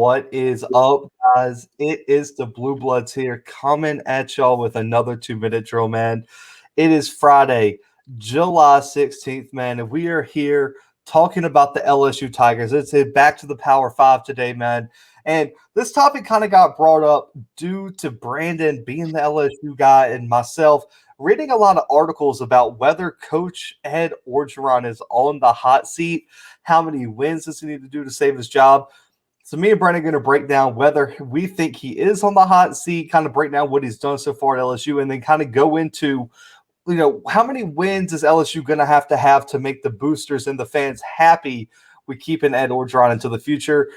What is up, guys? It is the Bluebloods here coming at y'all with another 2-minute drill, man. It is Friday, July 16th, man, and we are here talking about the LSU Tigers. It's back to the Power 5 today, man. And this topic kind of got brought up due to Brandon being the LSU guy and myself reading a lot of articles about whether Coach Ed Orgeron is on the hot seat. How many wins does he need to do to save his job? So me and Brandon are going to break down whether we think he is on the hot seat, kind of break down what he's done so far at LSU, and then kind of go into, how many wins is LSU going to have to make the boosters and the fans happy with keeping Ed Orgeron into the future.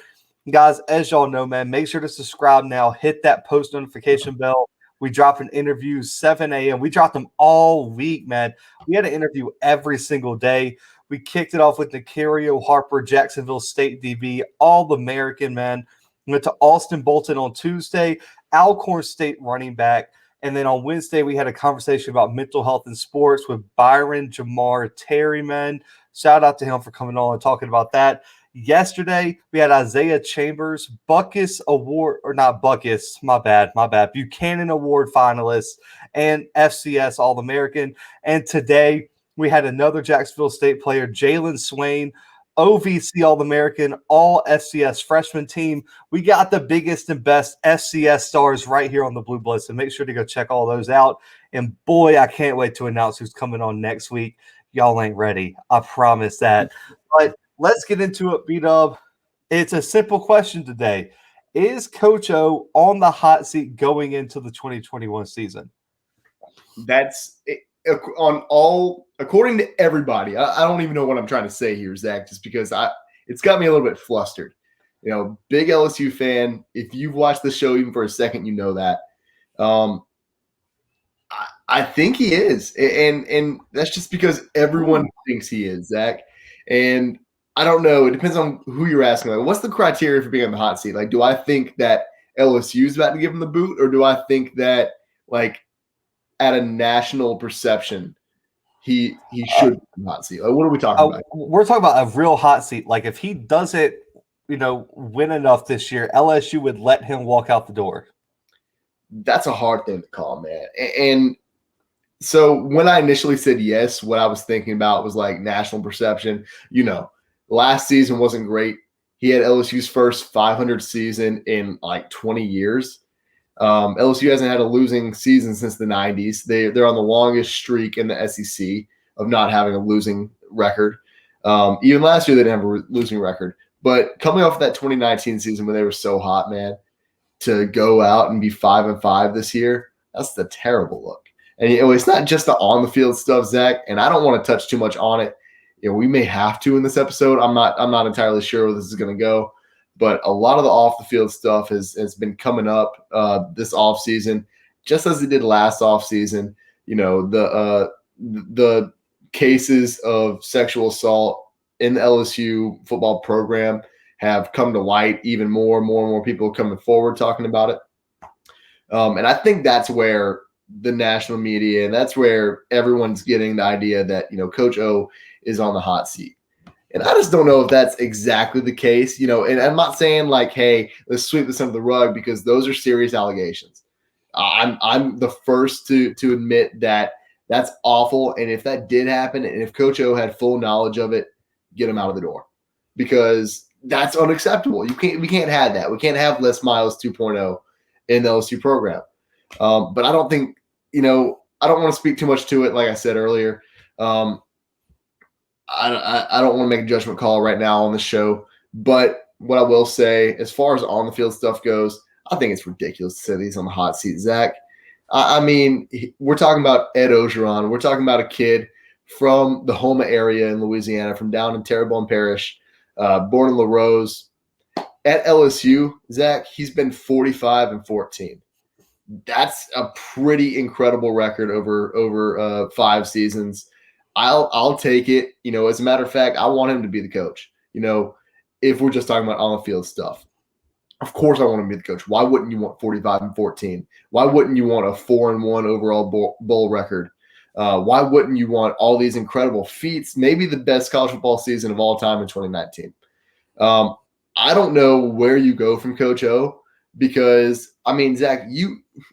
Guys, as y'all know, man, make sure to subscribe now. Hit that post notification bell. We drop an interview 7 a.m. We dropped them all week, man. We had an interview every single day. We kicked it off with Napier, Harper, Jacksonville State DB, All-American, man. We went to Austin Bolton on Tuesday, Alcorn State running back. And then on Wednesday, we had a conversation about mental health in sports with Byron Jamar Terry, man. Shout out to him for coming on and talking about that. Yesterday, we had Isaiah Chambers, Buckus Award, or not Buckus, my bad, Buchanan Award finalist and FCS All-American. And today, we had another Jacksonville State player, Jalen Swain, OVC All-American, all FCS freshman team. We got the biggest and best FCS stars right here on the Bluebloods, so make sure to go check all those out. And boy, I can't wait to announce who's coming on next week. Y'all ain't ready. I promise that. But let's get into it, B-Dub. It's a simple question today. Is Coach O on the hot seat going into the 2021 season? That's it. According to everybody, I don't even know what I'm trying to say here, Zach, just because it's got me a little bit flustered. Big LSU fan. If you've watched the show even for a second, you know that. I think he is, and that's just because everyone thinks he is, Zach. And I don't know. It depends on who you're asking. Like, what's the criteria for being on the hot seat? Like, do I think that LSU is about to give him the boot, or do I think that, like, at a national perception, he should be on the hot seat? Like, what are we talking about? We're talking about a real hot seat. Like, if he doesn't, win enough this year, LSU would let him walk out the door. That's a hard thing to call, man. And so when I initially said yes, what I was thinking about was like national perception. Last season wasn't great. He had LSU's first 500 season in like 20 years. LSU hasn't had a losing season since the 90s. They're on the longest streak in the SEC of not having a losing record. Even last year they didn't have a losing record. But coming off of that 2019 season when they were so hot, man, to go out and be 5-5 this year, that's the terrible look. And it's not just the on-the-field stuff, Zach, and I don't want to touch too much on it. We may have to in this episode. I'm not entirely sure where this is going to go. But a lot of the off-the-field stuff has been coming up this offseason, just as it did last offseason. The cases of sexual assault in the LSU football program have come to light even more and more people coming forward talking about it. And I think that's where the national media, and that's where everyone's getting the idea that, Coach O is on the hot seat. And I just don't know if that's exactly the case, and I'm not saying like, hey, let's sweep this under the rug, because those are serious allegations. I'm the first to admit that that's awful. And if that did happen, and if Coach O had full knowledge of it, get him out of the door, because that's unacceptable. We can't have that. We can't have Les Miles 2.0 in the LSU program. But I don't think, I don't want to speak too much to it. Like I said earlier, I don't want to make a judgment call right now on the show, but what I will say, as far as on the field stuff goes, I think it's ridiculous to say he's on the hot seat, Zach. I mean, we're talking about Ed Orgeron. We're talking about a kid from the Houma area in Louisiana, from down in Terrebonne Parish, born in La Rose. At LSU, Zach, he's been 45-14. That's a pretty incredible record over 5 seasons. I'll take it. As a matter of fact, I want him to be the coach. If we're just talking about on the field stuff, of course I want him to be the coach. Why wouldn't you want 45-14? Why wouldn't you want a 4-1 overall bowl record? Why wouldn't you want all these incredible feats? Maybe the best college football season of all time in 2019. I don't know where you go from Coach O because, I mean, Zach,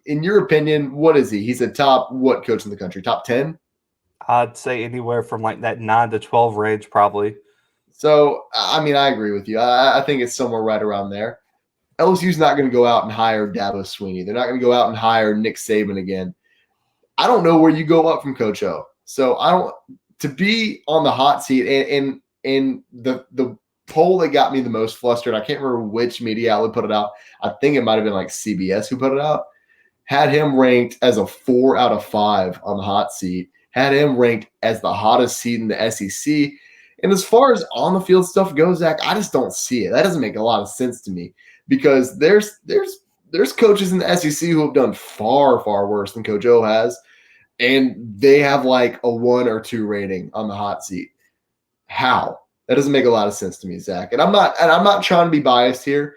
in your opinion, what is he? He's a top what coach in the country? Top 10? I'd say anywhere from like that 9 to 12 range, probably. So, I mean, I agree with you. I think it's somewhere right around there. LSU's not going to go out and hire Dabo Swinney. They're not going to go out and hire Nick Saban again. I don't know where you go up from Coach O. So I don't to be on the hot seat and the poll that got me the most flustered. I can't remember which media outlet put it out. I think it might have been like CBS who put it out. Had him ranked as a 4 out of 5 on the hot seat. Had him ranked as the hottest seat in the SEC. And as far as on the field stuff goes, Zach, I just don't see it. That doesn't make a lot of sense to me because there's coaches in the SEC who have done far, far worse than Coach O has, and they have like a 1 or 2 rating on the hot seat. How? That doesn't make a lot of sense to me, Zach. And I'm not trying to be biased here.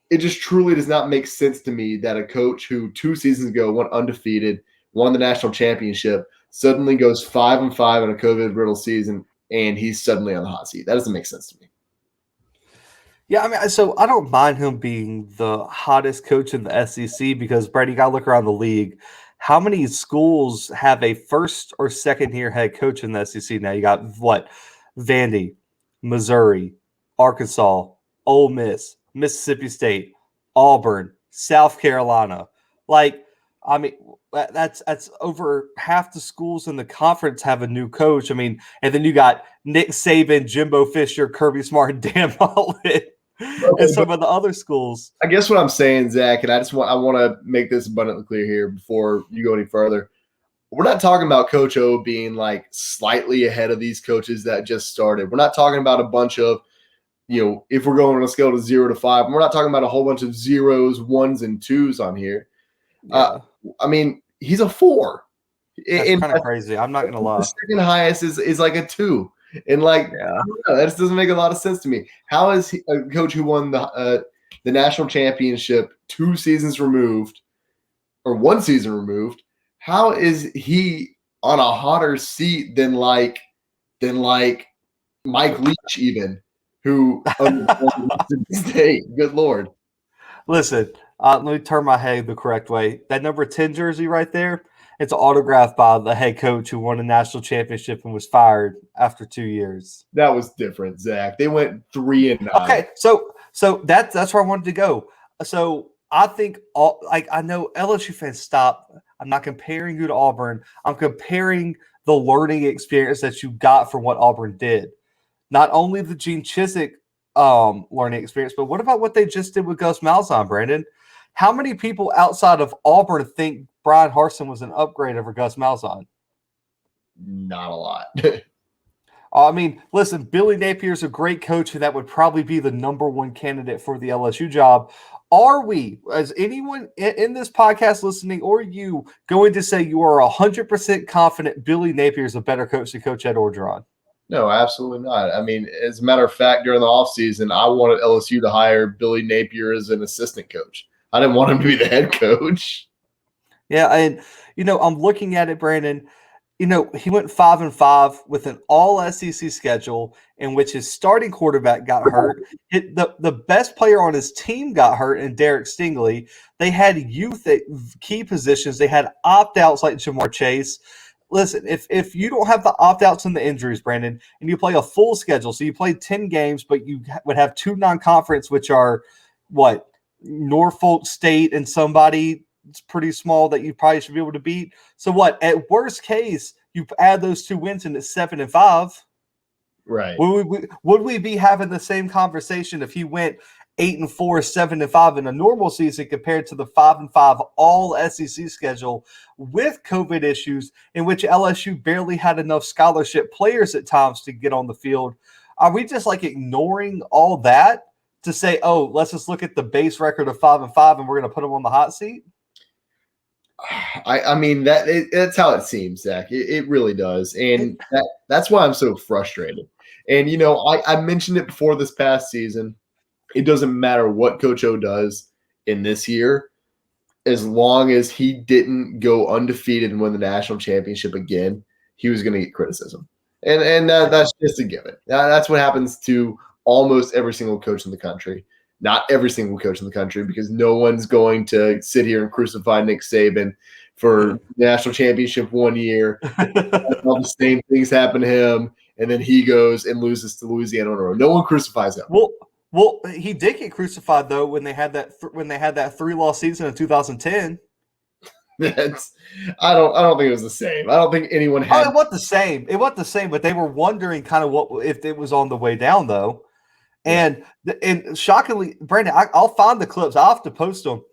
It just truly does not make sense to me that a coach who 2 seasons ago went undefeated, won the national championship, suddenly goes 5-5 in a COVID-riddled season, and he's suddenly on the hot seat. That doesn't make sense to me. Yeah, I mean, so I don't mind him being the hottest coach in the SEC because, Brady, you got to look around the league. How many schools have a first or second year head coach in the SEC now? You got what? Vandy, Missouri, Arkansas, Ole Miss, Mississippi State, Auburn, South Carolina. Like, I mean, that's over half the schools in the conference have a new coach. I mean, and then you got Nick Saban, Jimbo Fisher, Kirby Smart, and Dan Mullen, and some of the other schools. I guess what I'm saying, Zach, and I want to make this abundantly clear here before you go any further. We're not talking about Coach O being like slightly ahead of these coaches that just started. We're not talking about a bunch of, if we're going on a scale to 0 to 5, we're not talking about a whole bunch of 0s, 1s, and 2s on here. Yeah. I mean, he's a 4. That's kind of crazy. I'm not going to lie. The second highest is like a 2. And like, yeah. I don't know, that just doesn't make a lot of sense to me. How is he, a coach who won the national championship 2 seasons removed or 1 season removed? How is he on a hotter seat than like Mike Leach even, who State? Good Lord. Listen, let me turn my head the correct way. That number 10 jersey right there, it's autographed by the head coach who won a national championship and was fired after 2 years. That was different, Zach. They went 3-9. Okay, so that's where I wanted to go. So I think I know LSU fans stop. I'm not comparing you to Auburn. I'm comparing the learning experience that you got from what Auburn did. Not only the Gene Chizik learning experience, but what about what they just did with Gus Malzahn, Brandon? How many people outside of Auburn think Brian Harsin was an upgrade over Gus Malzahn? Not a lot. I mean, listen, Billy Napier is a great coach, and that would probably be the number 1 candidate for the LSU job. Are we, as anyone in this podcast listening or you, going to say you are 100% confident Billy Napier is a better coach than Coach Ed Orgeron? No, absolutely not. I mean, as a matter of fact, during the offseason, I wanted LSU to hire Billy Napier as an assistant coach. I didn't want him to be the head coach. Yeah, and, I'm looking at it, Brandon. He went 5-5 with an all-SEC schedule in which his starting quarterback got hurt. The best player on his team got hurt, and Derek Stingley. They had youth at key positions. They had opt-outs like Jamar Chase. Listen, if you don't have the opt-outs and the injuries, Brandon, and you play a full schedule, so you play 10 games, but you would have 2 non-conference, which are, Norfolk State and somebody – it's pretty small that you probably should be able to beat. So what? At worst case, you add those 2 wins and it's 7-5. Right. Would we be having the same conversation if he went 8-4, 7-5 in a normal season compared to the 5-5 all SEC schedule with COVID issues in which LSU barely had enough scholarship players at times to get on the field? Are we just ignoring all that to say, oh, let's just look at the base record of 5-5 and we're going to put them on the hot seat? I mean, that's how it seems, Zach. It really does. And that's why I'm so frustrated. And, I mentioned it before this past season. It doesn't matter what Coach O does in this year, as long as he didn't go undefeated and win the national championship again, he was going to get criticism. And that's just a given. That's what happens to almost every single coach in the country. not every single coach in the country, because no one's going to sit here and crucify Nick Saban for national championship 1 year. All the same things happen to him, and then he goes and loses to Louisiana on a road. No one crucifies him. Well, he did get crucified though when they had that 3-loss season in 2010. I don't think it was the same. I don't think anyone had. Oh, it wasn't the same. It wasn't the same, but they were wondering kind of what if it was on the way down though. And shockingly, Brandon, I'll find the clips. I'll have to post them.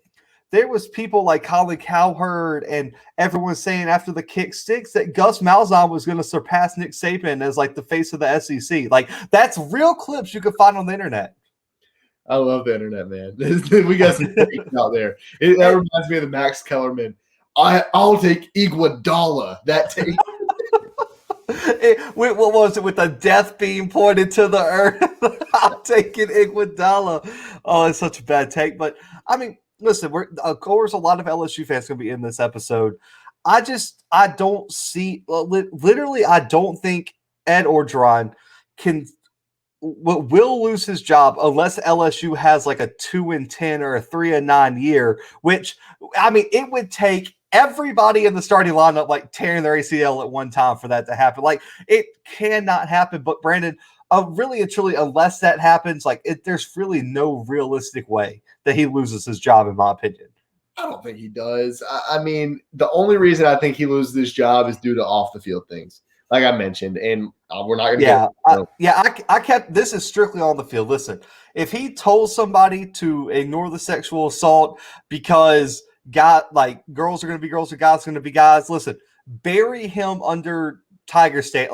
There was people like Colin Cowherd and everyone saying after the kick six that Gus Malzahn was going to surpass Nick Saban as like the face of the SEC. Like that's real clips you can find on the internet. I love the internet, man. We got some things out there. That reminds me of the Max Kellerman. I'll take Iguodala. That take. What was it with the death beam pointed to the earth? I'm taking Iguodala. Oh, it's such a bad take. But I mean, listen, of course, a lot of LSU fans going to be in this episode. I don't see, literally, I don't think Ed Orgeron will lose his job unless LSU has like a 2-10 or a 3-9 year, which, I mean, it would take everybody in the starting lineup like tearing their ACL at one time for that to happen. Like, it cannot happen. But Brandon, really and truly, unless that happens, like there's really no realistic way that he loses his job, in my opinion. I don't think he does. I mean, the only reason I think he loses his job is due to off the field things, like I mentioned, and we're not going to. I kept this is strictly on the field. Listen, if he told somebody to ignore the sexual assault because girls are going to be girls or guys are going to be guys, listen, bury him under Tiger State,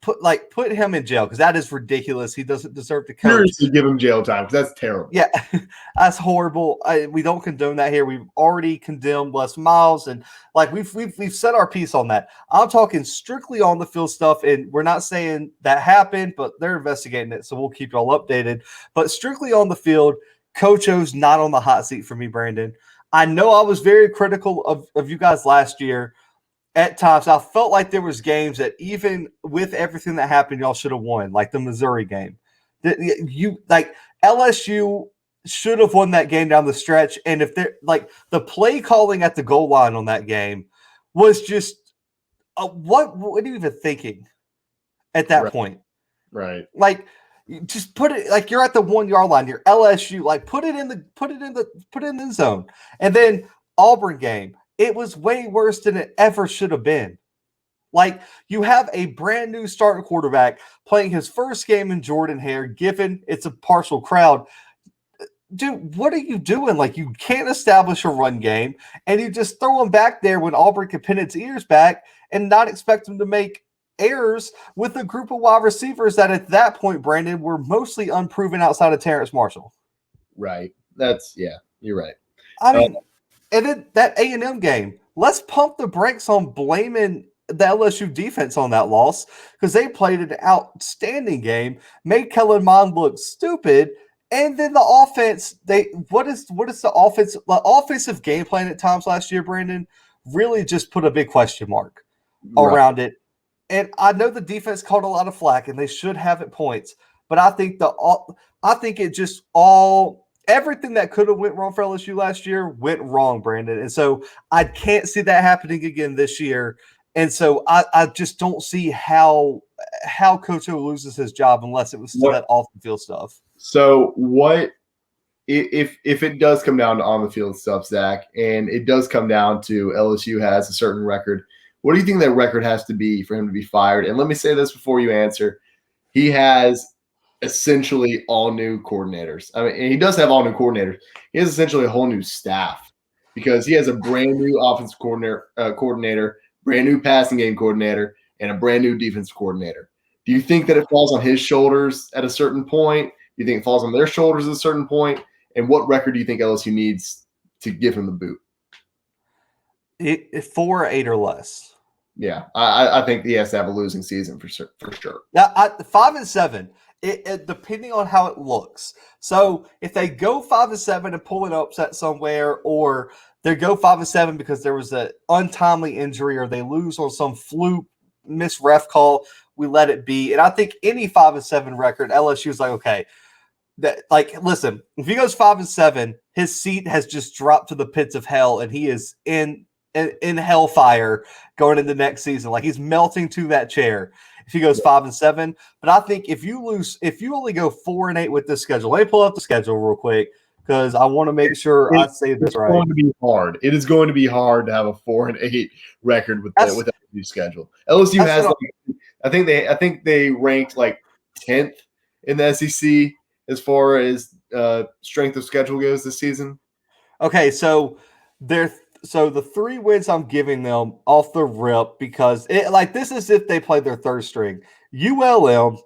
put him in jail because that is ridiculous. He doesn't deserve to coach. Seriously, give him jail time because that's terrible. Yeah, that's horrible. We don't condone that here. We've already condemned Les Miles, and like we've said our piece on that. I'm talking strictly on the field stuff, and we're not saying that happened, but they're investigating it, so we'll keep y'all updated. But strictly on the field, Coach O's not on the hot seat for me, Brandon. I know I was very critical of you guys last year. At times, I felt like there was games that even with everything that happened, y'all should have won, like the Missouri game. LSU should have won that game down the stretch, and if they're like the play calling at the goal line on that game was just what are you even thinking at that point? Right. Like, just put it like you're at the 1 yard line. You're LSU. Like put it in the zone, and then Auburn game. It was way worse than it ever should have been. Like, you have a brand new starting quarterback playing his first game in Jordan-Hare, given it's a partial crowd. Dude, what are you doing? Like, you can't establish a run game, and you just throw him back there when Auburn can pin its ears back and not expect him to make errors with a group of wide receivers that at that point, Brandon, were mostly unproven outside of Terrence Marshall. Right. You're right. I mean, and then that A&M game, let's pump the brakes on blaming the LSU defense on that loss because they played an outstanding game, made Kellen Mond look stupid, and then the offense, what is the offense? The offensive game plan at times last year, Brandon, really just put a big question mark around it. And I know the defense caught a lot of flack, and they should have at points, but I think it just everything that could have went wrong for LSU last year went wrong, Brandon. And so I can't see that happening again this year. And so I just don't see how Coach O loses his job unless it was still that off the field stuff. So what if it does come down to on the field stuff, Zach, and it does come down to LSU has a certain record, what do you think that record has to be for him to be fired? And let me say this before you answer. He has essentially all new coordinators. I mean, and he does have all new coordinators. He has essentially a whole new staff because he has a brand new offensive coordinator, brand new passing game coordinator, and a brand new defensive coordinator. Do you think that it falls on his shoulders at a certain point? Do you think it falls on their shoulders at a certain point? And what record do you think LSU needs to give him the boot? 4 or 8 or less. Yeah, I think he has to have a losing season for sure. Yeah, 5 and 7. It depending on how it looks. So if they go 5 and 7 and pull an upset somewhere, or they go 5 and 7 because there was an untimely injury, or they lose on some fluke miss ref call, we let it be. And I think any 5 and 7 record, LSU is like, okay, that, like, listen, if he goes 5-7, his seat has just dropped to the pits of hell, and he is in hellfire going into next season. Like, he's melting to that chair if he goes 5-7. But I think if you only go 4-8 with this schedule, let me pull up the schedule real quick because I want to make sure I say this right. It's going to be hard. It is going to be hard to have a 4-8 record with LSU schedule. LSU has, I think they ranked like 10th in the SEC as far as strength of schedule goes this season. Okay, so the 3 wins I'm giving them off the rip, because this is if they play their third string: ULM,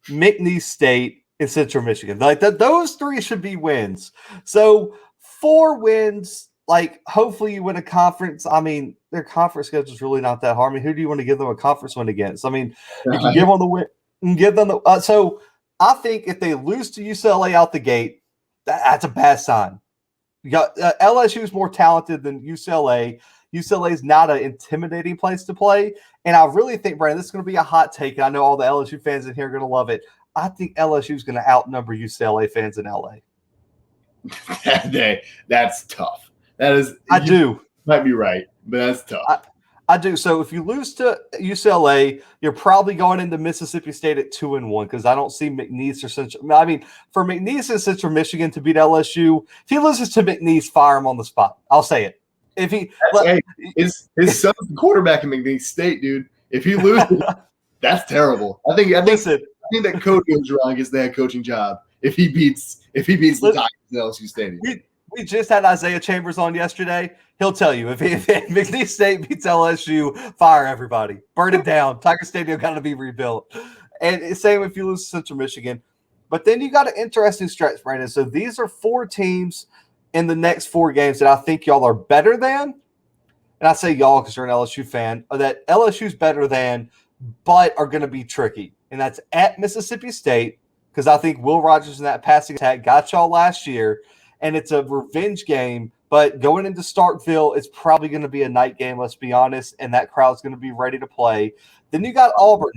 McNeese State, and Central Michigan. Like those 3 should be wins. So 4 wins. Like, hopefully you win a conference. I mean, their conference schedule is really not that hard. I mean, who do you want to give them a conference win against? I mean, you can give them the win. Give them the so I think if they lose to UCLA out the gate, that's a bad sign. You got LSU is more talented than UCLA. UCLA is not an intimidating place to play, and I really think, Brandon, this is going to be a hot take. And I know all the LSU fans in here are going to love it. I think LSU is going to outnumber UCLA fans in LA. That's tough. That is. I do. Might be right, but that's tough. I do. So if you lose to UCLA, you're probably going into Mississippi State at 2-1, because I don't see McNeese or Central. I mean, for McNeese and Central Michigan to beat LSU, if he loses to McNeese, fire him on the spot. I'll say it. If he his son's the quarterback in McNeese State, dude. If he loses, that's terrible. I think that Coach Orgeron gets the head coaching job if he beats the Tigers in LSU Stadium. We just had Isaiah Chambers on yesterday. He'll tell you if McNeese State beats LSU, fire everybody, burn it down. Tiger Stadium got to be rebuilt. And same if you lose to Central Michigan. But then you got an interesting stretch, Brandon. So these are 4 teams in the next 4 games that I think y'all are better than. And I say y'all because you're an LSU fan. Or that LSU's better than, but are going to be tricky. And that's at Mississippi State, because I think Will Rogers in that passing attack got y'all last year. And it's a revenge game, but going into Starkville, it's probably going to be a night game, let's be honest, and that crowd's going to be ready to play. Then you got Auburn.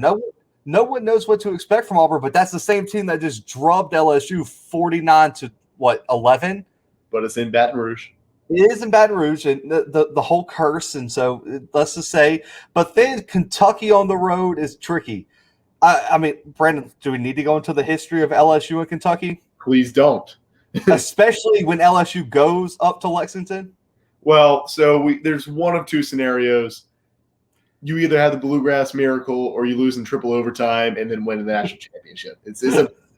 No one knows what to expect from Auburn, but that's the same team that just drubbed LSU 49-11? But it's in Baton Rouge. It is in Baton Rouge, and the whole curse, and so let's just say. But then Kentucky on the road is tricky. I mean, Brandon, do we need to go into the history of LSU and Kentucky? Please don't. Especially when LSU goes up to Lexington? Well, so there's one of 2 scenarios. You either have the Bluegrass Miracle or you lose in triple overtime and then win the national championship. It's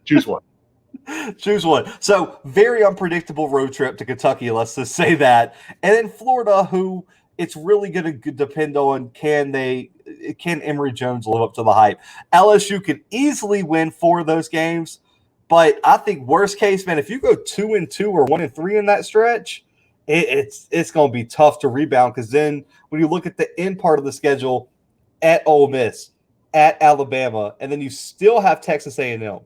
choose one. Choose one. So very unpredictable road trip to Kentucky, let's just say that. And then Florida, who it's really going to depend on can Emory Jones live up to the hype. LSU could easily win 4 of those games. But I think worst case, man, if you go 2-2 or 1-3 in that stretch, it's going to be tough to rebound, because then when you look at the end part of the schedule, at Ole Miss, at Alabama, and then you still have Texas A&M.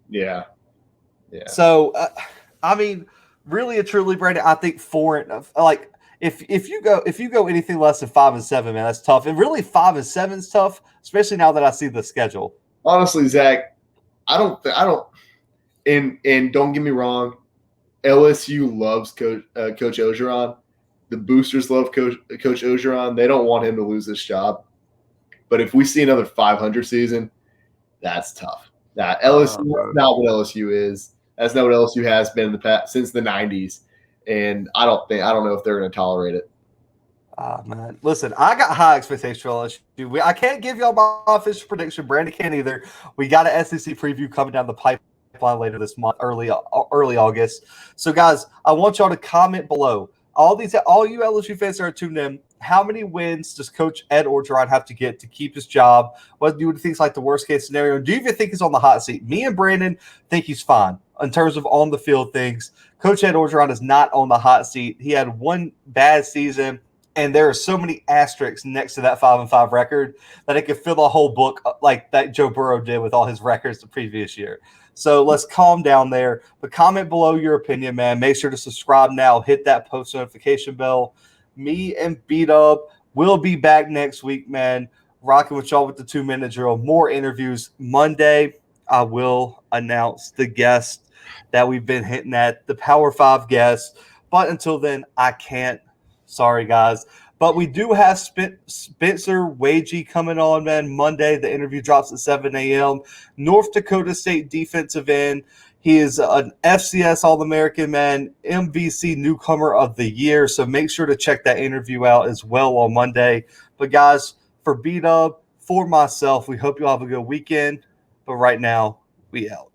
Yeah. So, I mean, really and truly, Brandon, I think if you go anything less than 5-7, man, that's tough. And really 5-7 is tough, especially now that I see the schedule. Honestly, Zach, I don't, and don't get me wrong, LSU loves Coach Orgeron. The boosters love Coach Orgeron. They don't want him to lose this job. But if we see another 500 season, that's tough. Now, LSU is not what LSU is. That's not what LSU has been in the past since the 90s. And I don't know if they're going to tolerate it. Man. Listen, I got high expectations for LSU. I can't give y'all my official prediction. Brandon can't either. We got an SEC preview coming down the pipeline later this month, early August. So, guys, I want y'all to comment below. All you LSU fans that are tuned in, how many wins does Coach Ed Orgeron have to get to keep his job? What do you think is like the worst case scenario? Do you even think he's on the hot seat? Me and Brandon think he's fine in terms of on the field things. Coach Ed Orgeron is not on the hot seat. He had one bad season. And there are so many asterisks next to that 5-5 record that it could fill a whole book like that Joe Burrow did with all his records the previous year. So let's calm down there. But comment below your opinion, man. Make sure to subscribe now. Hit that post notification bell. Me and B-Dub will be back next week, man. Rocking with y'all with the 2-minute drill. More interviews Monday. I will announce the guest that we've been hitting at, the Power 5 guest. But until then, I can't. Sorry, guys. But we do have Spencer Wagey coming on, man, Monday. The interview drops at 7 a.m. North Dakota State defensive end. He is an FCS All-American, man, MVC Newcomer of the Year. So make sure to check that interview out as well on Monday. But, guys, for B-Dub, for myself, we hope you all have a good weekend. But right now, we out.